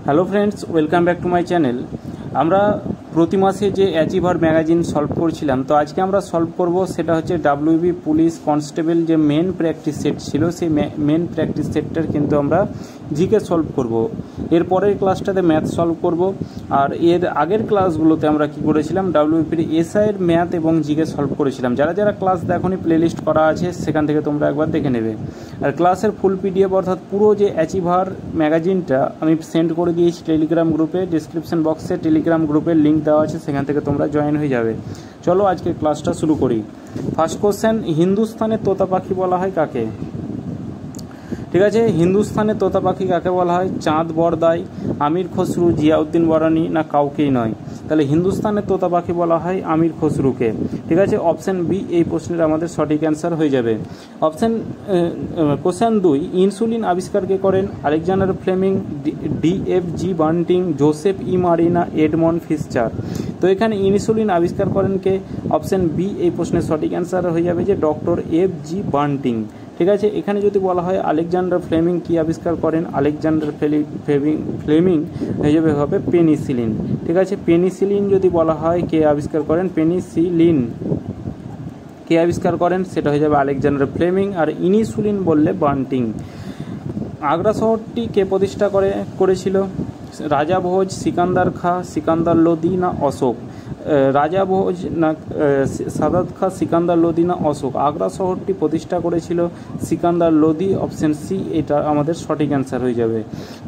Hello friends, welcome back to my channel. আমরা প্রতি মাসে যে অ্যাচিভার ম্যাগাজিন সলভ করছিলাম, তো আজকে আমরা সলভ করব সেটা হচ্ছে ডাব্লিউবি পুলিশ কনস্টেবল যে মেন প্র্যাকটিস সেট ছিল, সেই মেন প্র্যাকটিস সেটটার কিন্তু আমরা জিকে সলভ করব। এর পরের ক্লাসটাতে ম্যাথ সলভ করব, আর এর আগের ক্লাসগুলোতে আমরা কি করেছিলাম, ডাব্লিউবির এসআইয়ের ম্যাথ এবং জিকে সলভ করেছিলাম। যারা যারা ক্লাস দেখোনি, প্লেলিস্ট করা আছে, সেখান থেকে তোমরা একবার দেখে নেবে। আর ক্লাসের ফুল পিডিএফ অর্থাৎ পুরো যে অ্যাচিভার ম্যাগাজিনটা আমি সেন্ড করে দিয়েছি টেলিগ্রাম গ্রুপে। ডিসক্রিপশন বক্সে টেলিগ্রাম গ্রুপের লিঙ্ক দেওয়া আছে, সেখান থেকে তোমরা জয়েন হয়ে যাবে। চলো আজকে ক্লাসটা শুরু করি। ফার্স্ট কোশ্চেন, হিন্দুস্তানের তোতা পাখি বলা হয় কাকে? ঠিক আছে, হিন্দুস্তানের তোতা পাখি কাকে বলা হয়? চাঁদ বরদাই, আমির খসরু, জিয়াউদ্দিন বারানি, না কাউকেই নয়? তাহলে হিন্দুস্তানের তোতা পাখি বলা হয় আমির খসরুকে। ঠিক আছে, অপশান বি এই প্রশ্নের আমাদের সঠিক অ্যান্সার হয়ে যাবে। কোশ্চেন 2, ইনসুলিন আবিষ্কার কে করেন? Alexander Fleming, DFG Banting, Joseph E Murray, না এডমন্ড ফিশচার? তো এখানে ইনসুলিন আবিষ্কার করেন কে? অপশান বি এই প্রশ্নের সঠিক অ্যান্সার হয়ে যাবে যে ডক্টর FG বান্টিং। ঠিক আছে, এখানে যদি বলা হয় আলেকজান্ডার ফ্লেমিং কি আবিষ্কার করেন, আলেকজান্ডার ফ্লেমিং হয়ে যাবে হবে পেনিসিলিন। ঠিক আছে, পেনিসিলিন যদি বলা হয় কে আবিষ্কার করেন, পেনিসিলিন কে আবিষ্কার করেন, সেটা হয়ে যাবে আলেকজান্ডার ফ্লেমিং। আর ইনসুলিন বললে বান্টিং। আগ্রা শহরটি কে প্রতিষ্ঠা করেছিল? রাজা ভোজ, সিকান্দার খাঁ, সিকান্দার লোদি, না অশোক? রাজা ভোজ, না সাদাত খাঁ, সিকান্দার লোদি, না অশোক? আগ্রা শহরটি প্রতিষ্ঠা করেছিল সিকান্দার লোদি। অপশান সি এটা আমাদের সঠিক অ্যান্সার হয়ে যাবে।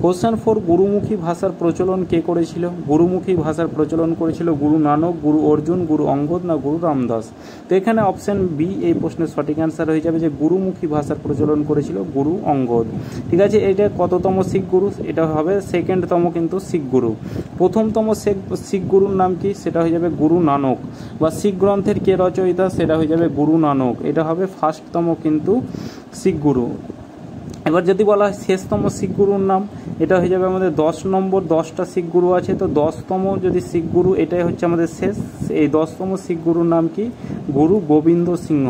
কোশ্চেন 4, গুরুমুখী ভাষার প্রচলন কে করেছিল? গুরুমুখী ভাষার প্রচলন করেছিল গুরু নানক, গুরু অর্জুন, গুরু অঙ্গদ, না গুরু রামদাস? তো এখানে অপশান বি এই প্রশ্নের সঠিক অ্যান্সার হয়ে যাবে যে গুরুমুখী ভাষার প্রচলন করেছিল গুরু অঙ্গদ। ঠিক আছে, এটা কততম শিখ গুরু? এটা হবে সেকেন্ডতম কিন্তু শিখ গুরু। প্রথমতম শিখ গুরুর নাম কি? সেটা হয়ে যাবে গুরু নানক। বা শিখ গ্রন্থের কে রচয়িতা? সেটা হয়ে যাবে গুরু নানক। এটা হবে ফার্স্টতম কিন্তু শিখ গুরু। এবার যদি বলা হয় শেষতম শিখ গুরুর নাম, এটা হয়ে যাবে আমাদের 10 নম্বর। 10টা শিখ গুরু আছে, তো 10তম যদি শিখ গুরু, এটাই হচ্ছে আমাদের শেষ। এই 10তম শিখ গুরুর নাম কি? গুরু গোবিন্দ সিংহ।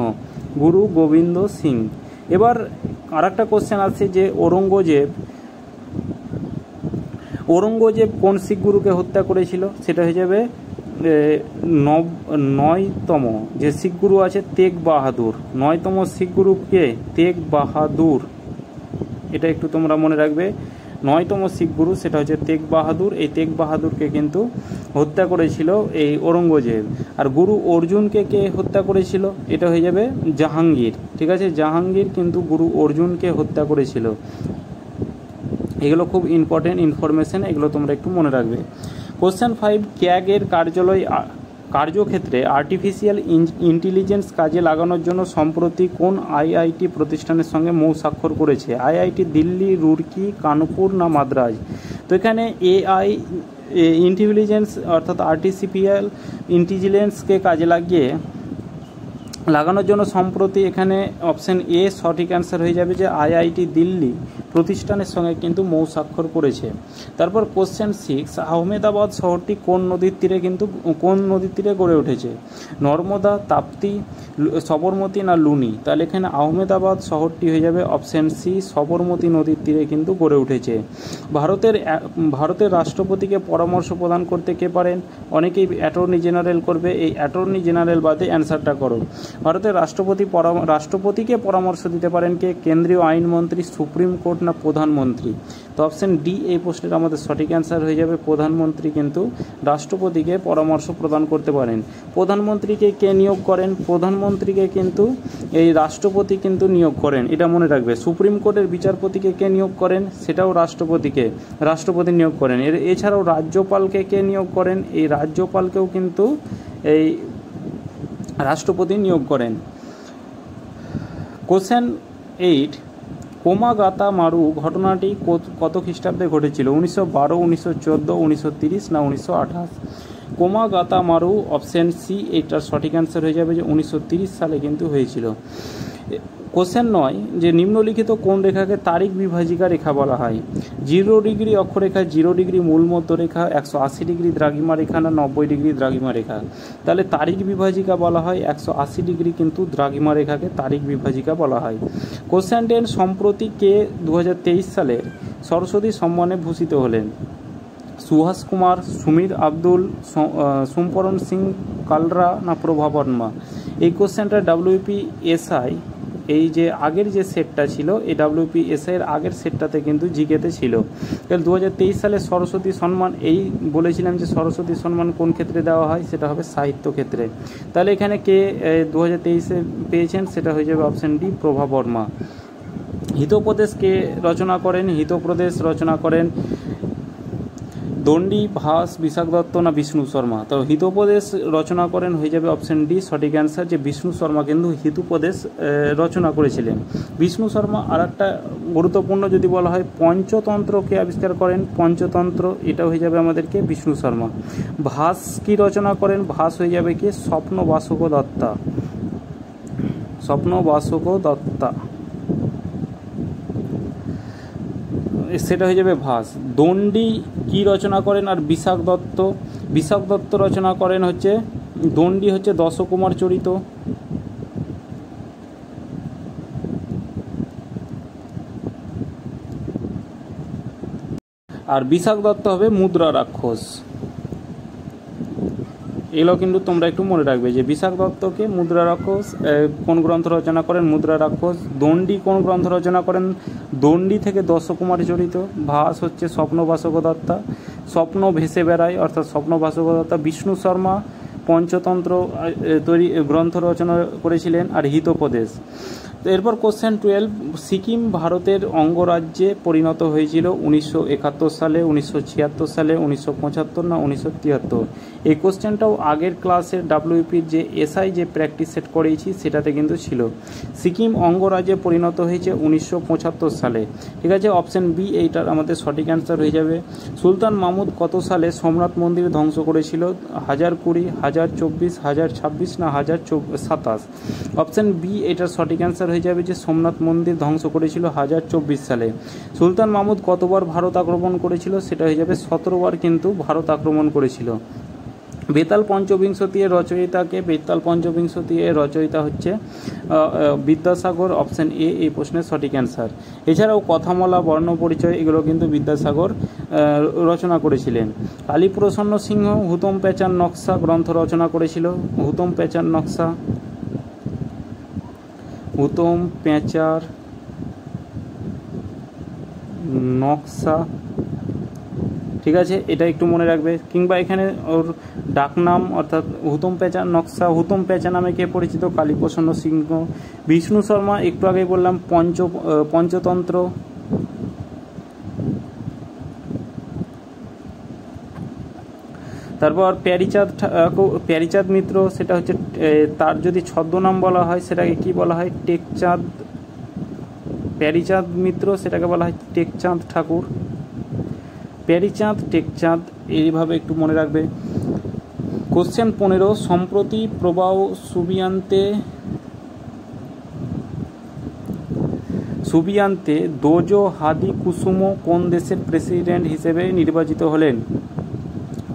গুরু গোবিন্দ সিং। এবার আর একটা কোশ্চেন আছে যে ঔরঙ্গজেব কোন শিখ গুরুকে হত্যা করেছিল? সেটা হয়ে যাবে 9তম যে শিখ গুরু আছে তেগ বাহাদুর। 9তম শিখ গুরু কে? তেগ বাহাদুর। এটা একটু তোমরা মনে রাখবে। 9তম শিখ গুরু সেটা হচ্ছে তেগ বাহাদুর। এই তেগ বাহাদুরকে কিন্তু হত্যা করেছিল এই ঔরঙ্গজেব। আর গুরু অর্জুনকে কে হত্যা করেছিল? এটা হয়ে যাবে জাহাঙ্গীর। ঠিক আছে, জাহাঙ্গীর কিন্তু গুরু অর্জুনকে হত্যা করেছিল। এগুলো খুব ইম্পর্টেন্ট ইনফরমেশন, এগুলো তোমরা একটু মনে রাখবে। কোশ্চেন 5, ক্যাগের কার্যক্ষেত্রে আর্টিফিশিয়াল ইন্টেলিজেন্স কাজে লাগানোর জন্য সম্প্রতি কোন IIT প্রতিষ্ঠানের সঙ্গে মৌ স্বাক্ষর করেছে? IIT দিল্লি, রুরকি, কানপুর, না মাদ্রাজ? তো এখানে AI ইন্টেলিজেন্স অর্থাৎ আর্টিফিশিয়াল ইন্টেলিজেন্সকে কাজে লাগানোর জন্য সম্প্রতি এখানে অপশান এ সঠিক অ্যান্সার হয়ে যাবে যে IIT দিল্লি প্রতিষ্ঠানের সঙ্গে কিন্তু মৌ স্বাক্ষর করেছে। তারপর কোশ্চেন 6, আহমেদাবাদ শহরটি কোন নদীর তীরে গড়ে উঠেছে? নর্মদা, তাপ্তি, সবরমতী, না লুনি? তাহলে এখানে আহমেদাবাদ শহরটি হয়ে যাবে অপশান সি, সবরমতী নদীর তীরে কিন্তু গড়ে উঠেছে। ভারতের রাষ্ট্রপতিকে পরামর্শ প্রদান করতে কে পারেন? অনেকেই অ্যাটর্নি জেনারেল করবে, এই অ্যাটর্নি জেনারেল বাদে অ্যান্সারটা করো। ভারতের রাষ্ট্রপতিকে পরামর্শ দিতে পারেন কে? কেন্দ্রীয় আইনমন্ত্রী, সুপ্রিম কোর্ট, না প্রধানমন্ত্রী? তো অপশান ডি এই প্রশ্নের আমাদের সঠিক অ্যান্সার হয়ে যাবে প্রধানমন্ত্রী কিন্তু রাষ্ট্রপতিকে পরামর্শ প্রদান করতে পারেন। প্রধানমন্ত্রীকে কে নিয়োগ করেন? প্রধানমন্ত্রীকে কিন্তু এই রাষ্ট্রপতি কিন্তু নিয়োগ করেন, এটা মনে রাখবে। সুপ্রিম কোর্টের বিচারপতিকে কে নিয়োগ করেন? সেটাও রাষ্ট্রপতি নিয়োগ করেন। এছাড়াও রাজ্যপালকে কে নিয়োগ করেন? এই রাজ্যপালকেও কিন্তু এই রাষ্ট্রপতি নিয়োগ করেন। কোশ্চেন 8, কোমাগাতামারু ঘটনাটি কত খ্রিস্টাব্দে ঘটেছিল? 1912, 1914, 1930, না 1928? কোমাগাতামারু অপশান সি এটার সঠিক অ্যান্সার হয়ে যাবে যে 1930 সালে কিন্তু হয়েছিল। কোশ্চেন 9, যে নিম্নলিখিত কোন রেখাকে তারিখ বিভাজিকা রেখা বলা হয়? 0 ডিগ্রি অক্ষরেখা, 0 ডিগ্রি মূল মধ্যরেখা, 180 ডিগ্রি দ্রাঘিমা রেখা, না 90 ডিগ্রি দ্রাঘিমা রেখা? তাহলে তারিখ বিভাজিকা বলা হয় 180 ডিগ্রি কিন্তু দ্রাঘিমা রেখাকে তারিখ বিভাজিকা বলা হয়। কোশ্চেন 10, সম্প্রতি কে 2023 সালের সরস্বতী সম্মানে ভূষিত হলেন? সুহাস কুমার, সুমির আব্দুল, সোমপরণ সিং কালরা না প্রভা বর্মা? এই কোশ্চেনটা WPSI এই যে আগের যে সেটটা ছিল এই WPSI এর আগের সেটটাতে কিন্তু জিকেতে ছিল। তাহলে 2023 সালে সরস্বতী সম্মান, এই বলেছিলাম যে সরস্বতী সম্মান কোন ক্ষেত্রে দেওয়া হয়, সেটা হবে সাহিত্য ক্ষেত্রে। তাহলে এখানে কে 2023-এ পেয়েছেন, সেটা হয়ে যাবে অপশন ডি প্রভা বর্মা। হিতোপদেশ কে রচনা করেন? হিতোপদেশ রচনা করেন দণ্ডী, ভাস, বিশাখ দত্ত না বিষ্ণু শর্মা? তো হিতোপদেশ রচনা করেন হয়ে যাবে অপশন ডি সঠিক অ্যান্সার, যে বিষ্ণু শর্মা কিন্তু হিতোপদেশ রচনা করেছিলেন। বিষ্ণু শর্মা আর একটা গুরুত্বপূর্ণ যদি বলা হয়, পঞ্চতন্ত্রকে আবিষ্কার করেন। পঞ্চতন্ত্র এটা হয়ে যাবে আমাদেরকে বিষ্ণু শর্মা। ভাস কি রচনা করেন? ভাস হয়ে যাবে কি স্বপ্নবাসক দত্তা। স্বপ্নবাসক দত্তা, সেটা হয়ে যাবে ভাস। দণ্ডী কি রচনা করেন? আর বিশাখ দত্ত, বিশাখ দত্ত রচনা করেন হচ্ছে দণ্ডী হচ্ছে দশকুমার চরিত। আর বিশাখ দত্ত হবে মুদ্রা রাক্ষস। এগুলো কিন্তু তোমরা একটু মনে রাখবে যে বিশাখ দত্তকে মুদ্রা রাক্ষস কোন গ্রন্থ রচনা করেন? মুদ্রা রাক্ষস। দণ্ডী কোন গ্রন্থ রচনা করেন? দণ্ডী থেকে দশকুমার চরিত। ভাস হচ্ছে স্বপ্নবাসক দত্তা, স্বপ্ন ভেসে বেড়ায় অর্থাৎ স্বপ্নবাসক দত্তা। বিষ্ণু শর্মা পঞ্চতন্ত্র তৈরি গ্রন্থ রচনা করেছিলেন। আর হিতোপদেশ। তো এরপর কোশ্চেন 12, সিকিম ভারতের অঙ্গরাজ্যে পরিণত হয়েছিল 1971 সালে, 1976 সালে, 1975 না 1973? এই কোশ্চেনটাও আগের ক্লাসের WPর যে এসআই যে প্র্যাকটিস সেট করেছি সেটাতে কিন্তু ছিল। সিকিম অঙ্গরাজ্যে পরিণত হয়েছে 1975 সালে। ঠিক আছে, অপশন বি এইটার আমাদের সঠিক অ্যান্সার হয়ে যাবে। সুলতান মাহমুদ কত সালে সোমনাথ মন্দির ধ্বংস করেছিল? 1020, 1024, 1026 না 1027? অপশন বি এটার সঠিক অ্যান্সার হয়ে যাবে যে সোমনাথ মন্দির ধ্বংস করেছিল 1024 সালে। সুলতান মাহমুদ কতবার ভারত আক্রমণ করেছিল? সেটা হয়ে যাবে 17 বার কিন্তু ভারত আক্রমণ করেছিল। বেতাল পঞ্চবিংশতি এর রচয়িতাকে? বেতাল পঞ্চবিংশতি এর রচয়িতা হচ্ছে বিদ্যাসাগর। অপশন এ এই প্রশ্নের সঠিক অ্যান্সার। এছাড়াও কথামালা, বর্ণ পরিচয় এগুলো কিন্তু বিদ্যাসাগর রচনা করেছিলেন। কালীপ্রসন্ন সিংহ হুতম প্যাঁচার নকশা গ্রন্থ রচনা করেছিল। হুতম প্যাঁচার নকশা, হুতম প্যাঁচার নকশা, ঠিক আছে, এটা একটু মনে রাখবে। কিংবা এখানে ওর ডাকনাম অর্থাৎ হুতম প্যাঁচা নকশা, হুতম প্যাঁচা নামে কে পরিচিত? কালীপ্রসন্ন সিংহ। বিষ্ণু শর্মা একটু আগে বললাম পঞ্চতন্ত্র। তারপর প্যারীচাঁদ মিত্র, সেটা হচ্ছে তার যদি ছদ্মনাম বলা হয় সেটাকে কি বলা হয়? টেকচাঁদ। প্যারীচাঁদ মিত্র সেটাকে বলা হয় টেকচাঁদ ঠাকুর। প্যারীচাঁদ, টেকচাঁদ, এইভাবে একটু মনে রাখবে। কোশ্চেন 15, সম্প্রতি প্রবাহ সুবিয়ান্তে দোজো হাদি কুসুমো কোন দেশের প্রেসিডেন্ট হিসেবে নির্বাচিত হলেন?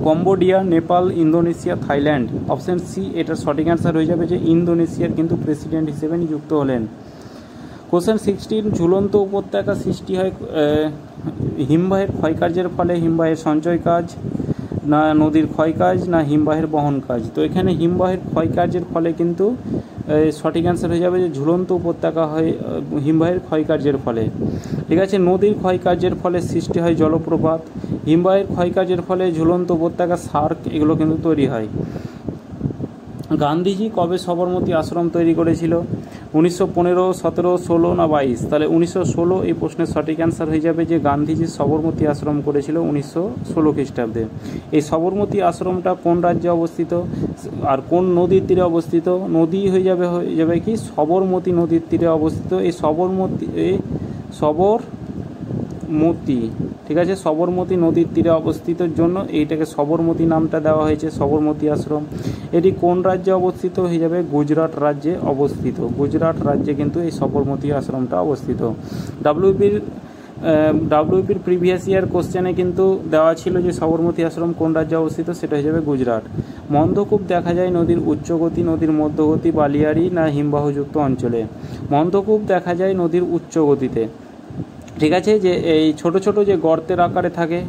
Cambodia, Nepal, Indonesia, Thailand? Option C এটার সঠিক অ্যান্সার হয়ে যাবে যে ইন্দোনেশিয়ার কিন্তু প্রেসিডেন্ট হিসেবে নিযুক্ত হলেন। কোশ্চেন 16, ঝুলন্ত উপত্যকা সৃষ্টি হয় হিমবাহের ক্ষয়কার্যের ফলে? হিমবাহের সঞ্চয় কাজ না নদীর ক্ষয় কাজ না হিমবাহের বহন কাজ? তো এখানে হিমবাহের ক্ষয়কার্যের ফলে কিন্তু সঠিক অ্যান্সার হয়ে যাবে যে ঝুলন্ত উপত্যকা হয় হিমবাহের ক্ষয়কার্যের ফলে। ঠিক আছে, নদীর ক্ষয়কার্যের ফলে সৃষ্টি হয় জলপ্রপাত। হিমবাহের ক্ষয়কার্যের ফলে ঝুলন্ত উপত্যকা, সার্ক এগুলো কিন্তু তৈরি হয়। গান্ধীজি কবে সবরমতী আশ্রম তৈরি করেছিল? 1915, 17, 16 না 22? তাহলে 1916 এই প্রশ্নের সঠিক অ্যান্সার হয়ে যাবে যে গান্ধীজি সবরমতী আশ্রম করেছিল 1916 খ্রিস্টাব্দে। এই সবরমতী আশ্রমটা কোন রাজ্যে অবস্থিত আর কোন নদীর তীরে অবস্থিত? নদী হয়ে যাবে কি সবরমতী নদীর তীরে অবস্থিত। এই সবরমতী, ঠিক আছে, সবরমতী নদীর তীরে অবস্থিতর জন্য এইটাকে সবরমতী নামটা দেওয়া হয়েছে, সবরমতী আশ্রম। এটি কোন রাজ্যে অবস্থিত? হয়ে যাবে গুজরাট রাজ্যে অবস্থিত। গুজরাট রাজ্যে কিন্তু এই সবরমতী আশ্রমটা অবস্থিত। ডাব্লিউপির প্রিভিয়াস ইয়ার কোশ্চেনে কিন্তু দেওয়া ছিল যে সবরমতী আশ্রম কোন রাজ্যে অবস্থিত, সেটা হয়ে যাবে গুজরাট। মন্দকূপ দেখা যায় নদীর উচ্চগতি, নদীর মধ্যগতি, বালিয়াড়ি না হিমবাহযুক্ত অঞ্চলে? মন্দকূপ দেখা যায় নদীর উচ্চ গতিতে। ঠিক আছে, যে এই ছোট ছোট যে গর্তের আকারে থাকে,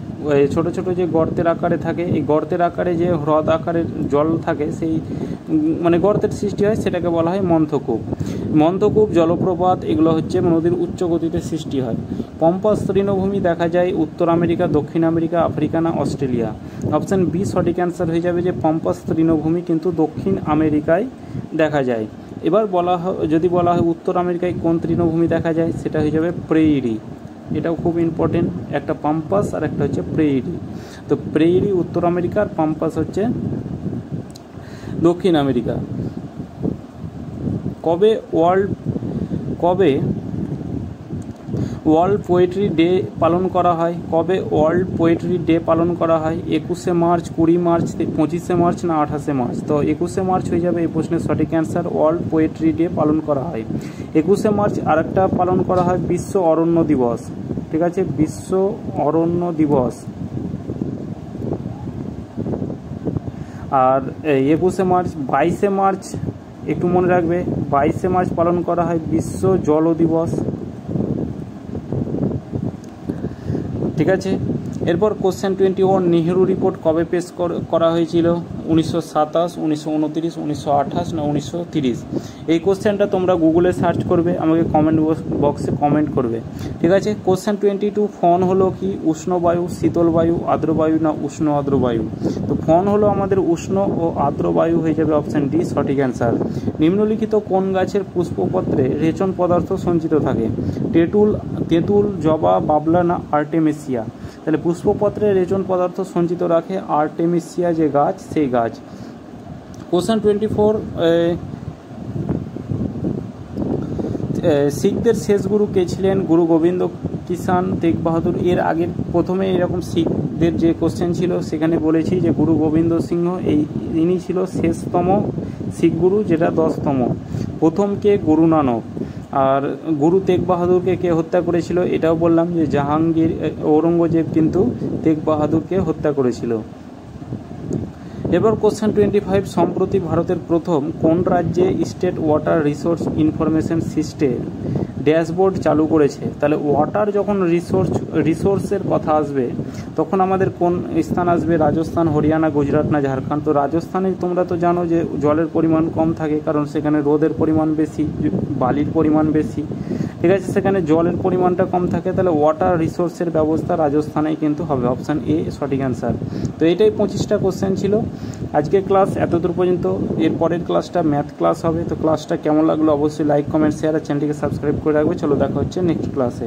ছোট ছোট যে গর্তের আকারে থাকে, এই গর্তের আকারে যে হ্রদ আকারের জল থাকে, সেই মানে গর্তের সৃষ্টি হয়, সেটাকে বলা হয় মন্থকূপ। মন্থকূপ, জলপ্রপাত, এগুলো হচ্ছে নদীর উচ্চ গতিতে সৃষ্টি হয়। পম্পাস তৃণভূমি দেখা যায় উত্তর আমেরিকা, দক্ষিণ আমেরিকা, আফ্রিকা না অস্ট্রেলিয়া? অপশান বি সঠিক অ্যান্সার হয়ে যাবে, যে পম্পাস তৃণভূমি কিন্তু দক্ষিণ আমেরিকায় দেখা যায়। এবার যদি বলা হয় উত্তর আমেরিকায় কোন তৃণভূমি দেখা যায়, সেটা হয়ে যাবে প্রেইরি। এটাও খুব ইম্পর্টেন্ট, একটা পাম্পাস আর একটা হচ্ছে প্রেইরি। তো প্রেইরি উত্তর আমেরিকা আর পাম্পাস হচ্ছে দক্ষিণ আমেরিকা। কবে ওয়ার্ল্ড পোয়েট্রি ডে পালন করা হয়? কবে ওয়ার্ল্ড পোয়েট্রি ডে পালন করা হয়? 21শে মার্চ, 20 মার্চ, 25শে মার্চ না 28শে মার্চ? তো 21শে মার্চ হয়ে যাবে এই প্রশ্নের সঠিক অ্যান্সার। ওয়ার্ল্ড পোয়েট্রি ডে পালন করা হয় 21শে মার্চ। আরেকটা পালন করা হয় বিশ্ব অরণ্য দিবস। ঠিক আছে, বিশ্ব অরণ্য দিবস। আর 21শে মার্চ, 22শে মার্চ একটু মনে রাখবে, 22শে মার্চ পালন করা হয় বিশ্ব জল দিবস। ঠিক আছে, এরপর কোশ্চেন 21, নেহেরু রিপোর্ট কবে পেশ করা হয়েছিল? 1927, 1929, 1928 না 1930? এই কোশ্চেনটা তোমরা গুগলে সার্চ করবে, আমাকে কমেন্ট বক্সে কমেন্ট করবে। ঠিক আছে, কোশ্চেন 22, ফোন হলো কি? উষ্ণ বায়ু, শীতল বায়ু, আর্দ্র বায়ু না উষ্ণ আর্দ্র বায়ু? তো ফোন হলো আমাদের উষ্ণ ও আর্দ্র বায়ু, হয়ে যাবে অপশান ডি সঠিক অ্যান্সার। নিম্নলিখিত কোন গাছের পুষ্পপত্রে রেচন পদার্থ সঞ্চিত থাকে? তেঁতুল, জবা, বাবলা না আর্টেমিসিয়া? তাহলে পুষ্পপত্রে রেচন পদার্থ সঞ্চিত রাখে আর্টেমিসিয়া যে গাছ, সেই গাছ। কোশ্চেন 24, শিখদের শেষ গুরু কে ছিলেন? গুরু গোবিন্দ, কিষান, তেগ বাহাদুর? এর আগে প্রথমে এরকম শিখদের যে কোশ্চেন ছিল, সেখানে বলেছি যে গুরু গোবিন্দ সিংহ, ইনি ছিল শেষতম শিখ গুরু, যেটা 10তম। প্রথম কে? গুরু নানক। আর গুরু তেগ বাহাদুরকে কে হত্যা করেছিল? এটাও বললাম যে ঔরঙ্গজেব কিন্তু তেগ বাহাদুরকে হত্যা করেছিল। এবার কোশ্চেন 25, সম্প্রতি ভারতের প্রথম কোন রাজ্যে state water resource information system dashboard চালু করেছে? তাহলে ওয়াটার যখন রিসোর্সের কথা আসবে, তখন আমাদের কোন স্থান আসবে? রাজস্থান, হরিয়ানা, গুজরাট না ঝাড়খণ্ড? তো রাজস্থানে তোমরা তো জানো যে জলের পরিমাণ কম থাকে, কারণ সেখানে রোদের পরিমাণ বেশি, বালির পরিমাণ বেশি। ঠিক আছে, সেখানে জলের পরিমাণটা কম থাকে, তাহলে ওয়াটার রিসোর্সের ব্যবস্থা রাজস্থানেই কিন্তু হবে, অপশান এ সঠিক অ্যান্সার। তো এটাই 25টা কোশ্চেন ছিল আজকের ক্লাস, এতদূর পর্যন্ত। এর পরের ক্লাসটা ম্যাথ ক্লাস হবে। তো ক্লাসটা কেমন লাগলো অবশ্যই লাইক, কমেন্ট, শেয়ার আর চ্যানেলটিকে সাবস্ক্রাইব করে রাখবে। চলো দেখা হচ্ছে নেক্সট ক্লাসে।